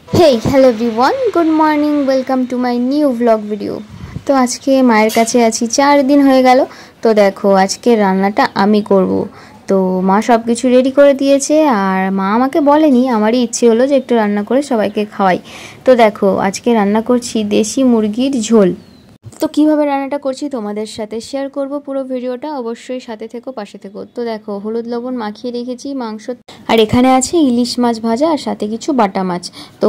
Hey, hello everyone. Good morning. Welcome to my new vlog video. তো আজকে মায়ের কাছে আছি 4 দিন হয়ে গেল। তো দেখো আজকে রান্নাটা আমি করব। তো মা সব কিছু রেডি করে দিয়েছে আর মা আমাকে বলেনি, আমারই ইচ্ছে হলো যে একটু রান্না করে সবাইকে খাওয়াই। তো দেখো আজকে রান্না করছি দেশি মুরগির ঝোল। তো কিভাবে রান্নাটা করছি তোমাদের সাথে শেয়ার করব, পুরো ভিডিওটা অবশ্যই সাথে থেকো, পাশে থেকো। তো দেখো হলুদ লবণ মাখিয়ে রেখেছি মাংস, আর এখানে আছে ইলিশ মাছ ভাজা আর সাথে কিছু বাটা মাছ। তো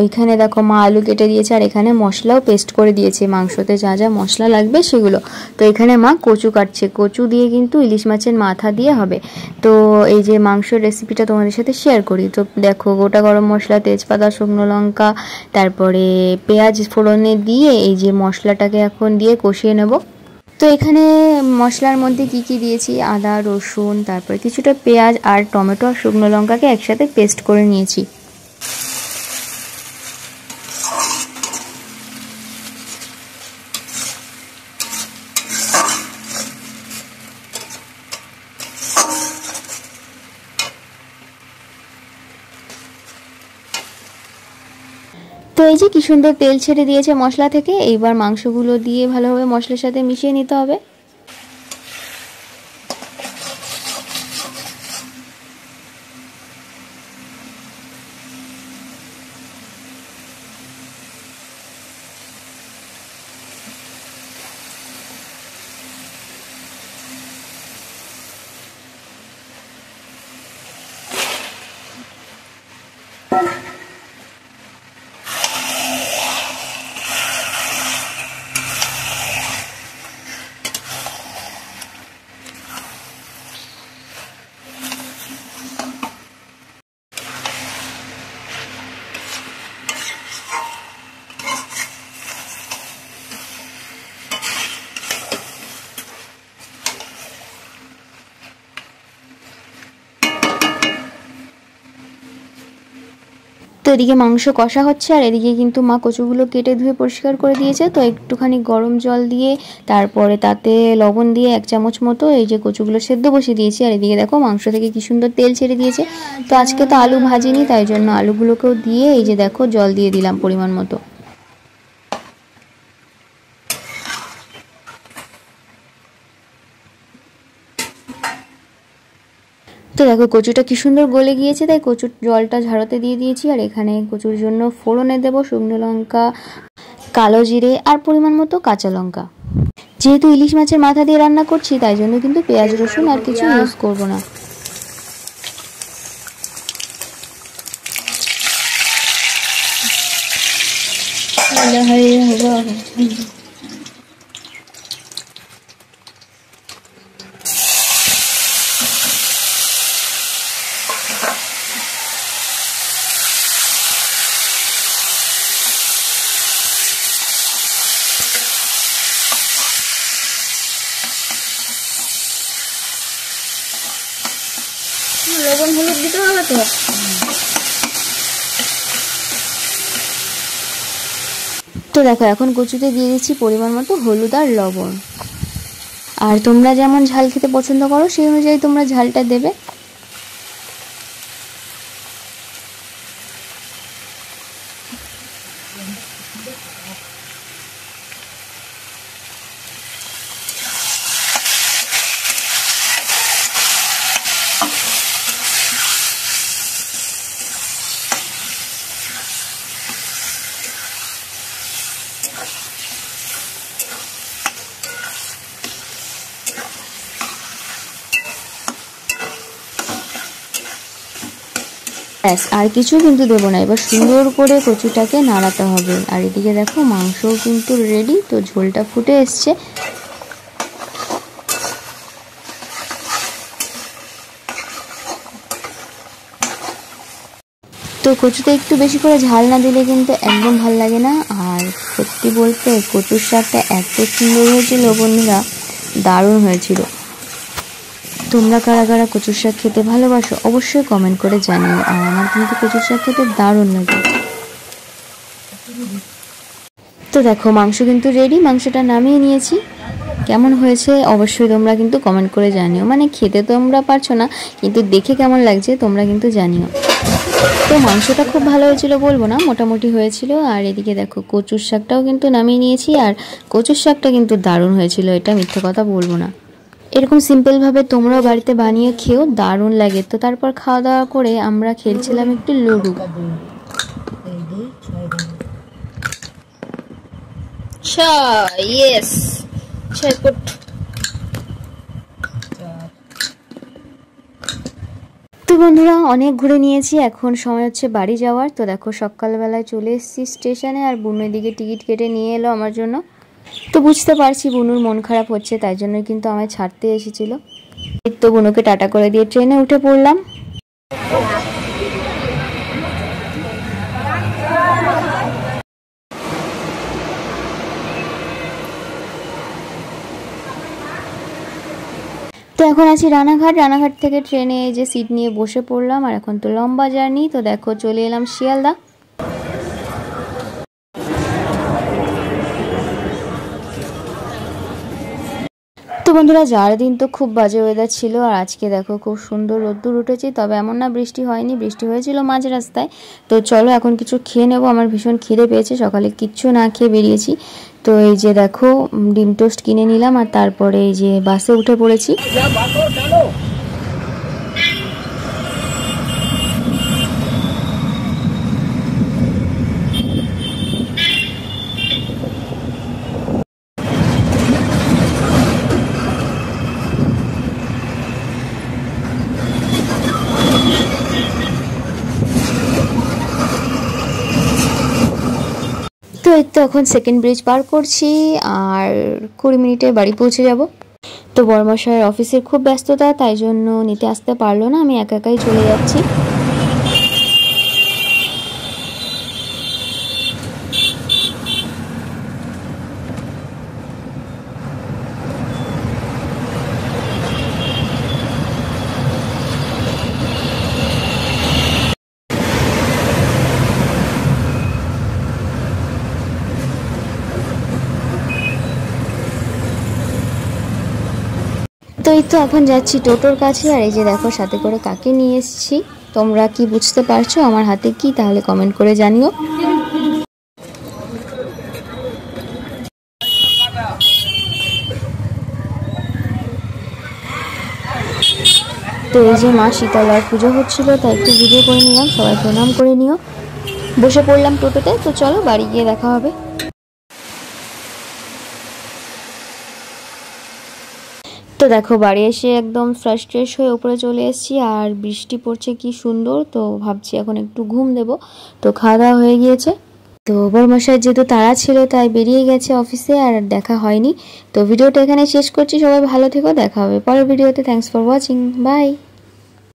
এখানে দেখো মা আলু কেটে দিয়েছে আর এখানে মশলাও পেস্ট করে দিয়েছে, মাংসতে যা যা মশলা লাগবে সেগুলো। তো এখানে মা কচু কাটছে, কচু দিয়ে কিন্তু ইলিশ মাছের মাথা দিয়ে হবে। তো এই যে মাংসের রেসিপিটা তোমাদের সাথে শেয়ার করি। তো দেখো গোটা গরম মশলা, তেজপাতা, শুকনো লঙ্কা, তারপরে পেঁয়াজ ফোড়নে দিয়ে এই যে মশলাটাকে এখন দিয়ে কষিয়ে নেব। তো এখানে মশলার মধ্যে কি কি দিয়েছি, আদা, রসুন, তারপরে কিছুটা পেঁয়াজ আর টমেটো আর শুকনো লঙ্কাকে একসাথে পেস্ট করে নিয়েছি। তো এই যে কি সুন্দর তেল ছেড়ে দিয়েছে মশলা থেকে, এইবার মাংসগুলো দিয়ে ভালোভাবে মশলার সাথে মিশিয়ে নিতে হবে। তো এদিকে মাংস কষা হচ্ছে আর এদিকে কিন্তু মা কচুগুলো কেটে ধুয়ে পরিষ্কার করে দিয়েছে। তো একটুখানি গরম জল দিয়ে তারপরে তাতে লবণ দিয়ে 1 চামচ মতো এই যে কচুগুলো সেদ্ধ বসিয়ে দিয়েছি। আর এদিকে দেখো মাংস থেকে কি সুন্দর তেল ছেড়ে দিয়েছে। তো আজকে তো আলু ভাজিনি, তাই জন্য আলুগুলোকেও দিয়ে এই যে দেখো জল দিয়ে দিলাম পরিমাণ মতো। তো দেখো কচুটা কি সুন্দর গলে গিয়েছে, তাই কচুর জলটা ঝাড়তে দিয়ে দিয়েছি। আর এখানে কচুর জন্য ফোড়নে দেবো শুকনো লঙ্কা, কালো জিরে আর পরিমাণ মতো কাঁচা লঙ্কা। যেহেতু ইলিশ মাছের মাথা দিয়ে রান্না করছি, তাই জন্য কিন্তু পেঁয়াজ রসুন আর কিছু ইউজ করব না। লবণ হলুদ দিতে হবে তো। তো দেখো এখন কচুতে দিয়ে দিচ্ছি পরিমাণ মতো হলুদ আর লবণ। আর তোমরা যেমন ঝাল খেতে পছন্দ করো সেই অনুযায়ী তোমরা ঝালটা দেবে। আর কিছু কিন্তু দেবো না, এবার সুন্দর করে কচুটাকে নাড়াতে হবে। আর এদিকে দেখো মাংসও কিন্তু রেডি, তো ঝোলটা ফুটে এসছে। তো কচুতে একটু বেশি করে ঝাল না দিলে কিন্তু একদম ভাল লাগে না। আর সত্যি বলতে কচুর স্বাদটা এত সুন্দর হয়েছিল বন্ধুরা, দারুণ হয়েছিল। তোমরা কারা কারা কচুর শাক খেতে ভালোবাসো অবশ্যই কমেন্ট করে জানিও। আর আমার কিন্তু কচুর শাক খেতে দারুণ লাগে। তো দেখো মাংস কিন্তু রেডি, মাংসটা নামিয়ে নিয়েছি। কেমন হয়েছে অবশ্যই তোমরা কিন্তু কমেন্ট করে জানিও। মানে খেতে তোমরা পারছো না, কিন্তু দেখে কেমন লাগছে তোমরা কিন্তু জানিও। তো মাংসটা খুব ভালো হয়েছিল বলবো না, মোটামুটি হয়েছিল। আর এদিকে দেখো কচুর শাকটাও কিন্তু নামিয়ে নিয়েছি, আর কচুর শাকটা কিন্তু দারুণ হয়েছিল, এটা মিথ্যে কথা বলবো না। এরকম সিম্পলভাবে তোমরাও বাড়িতে বানিয়ে খেও, দারুণ লাগে। তো তারপর খাওয়া দাওয়া করে আমরা খেলছিলাম একটু লুডো। তো বন্ধুরা অনেক ঘুরে নিয়েছি, এখন সময় হচ্ছে বাড়ি যাওয়ার। তো দেখো সকালবেলায় চলে এসেছি স্টেশনে, আর বুনুর দিকে টিকিট কেটে নিয়ে এলো আমার জন্য। তো বুঝতে পারছি বুনুর মন খারাপ হচ্ছে, তাই জন্য কিন্তু আমায় ছাড়তে এসেছিল। তো বুনুকে টাটা করে দিয়ে ট্রেনে উঠে পড়লাম। তো এখন আছি রানাঘাট। রানাঘাট থেকে ট্রেনে যে সিট নিয়ে বসে পড়লাম, আর এখন তো লম্বা জার্নি। তো দেখো চলে এলাম শিয়ালদা। তো বন্ধুরা যাওয়ার দিন তো খুব বাজে ওয়েদার ছিল, আর আজকে দেখো খুব সুন্দর রোদ্দুর উঠেছে। তবে এমন না বৃষ্টি হয়নি, বৃষ্টি হয়েছিল মাঝ রাস্তায়। তো চলো এখন কিছু খেয়ে নেবো, আমার ভীষণ খিদে পেয়েছে, সকালে কিচ্ছু না খেয়ে বেরিয়েছি। তো এই যে দেখো ডিম টোস্ট কিনে নিলাম, আর তারপরে এই যে বাসে উঠে পড়েছি। তো এই তো এখন সেকেন্ড ব্রিজ পার করছি, আর 20 মিনিটে বাড়ি পৌঁছে যাব। তো বড়মশাইয়ের অফিসের খুব ব্যস্ততা, তাই জন্য নিতে আসতে পারলো না, আমি একা একাই চলে যাচ্ছি। তো এই তো এখন যাচ্ছি টোটোর কাছে, আর এই যে দেখো সাথে করে কাকে নিয়ে এসেছি। তোমরা কি বুঝতে পারছো আমার হাতে কি? তাহলে কমেন্ট করে জানিও। তো এই যে মা শীতলার পুজো হচ্ছিল, তাই একটু ভিডিও করে নিলাম, সবাই প্রণাম করে নিও। বসে পড়লাম টোটোতে। তো চলো বাড়ি গিয়ে দেখা হবে। তো দেখো বাড়ি এসে একদম ফ্রেশ হয়ে উপরে চলে এসেছি, আর বৃষ্টি পড়ছে কি সুন্দর। তো ভাবছি এখন একটু ঘুম দেব। তো খাওয়া দাওয়া হয়ে গিয়েছে। তো বড়মশাই যেহেতু তাড়া ছিল তাই বেরিয়ে গেছে অফিসে, আর দেখা হয়নি। তো ভিডিওটা এখানে শেষ করছি, সবাই ভালো থেকো, দেখা হবে পরের ভিডিওতে। Thanks for watching, by.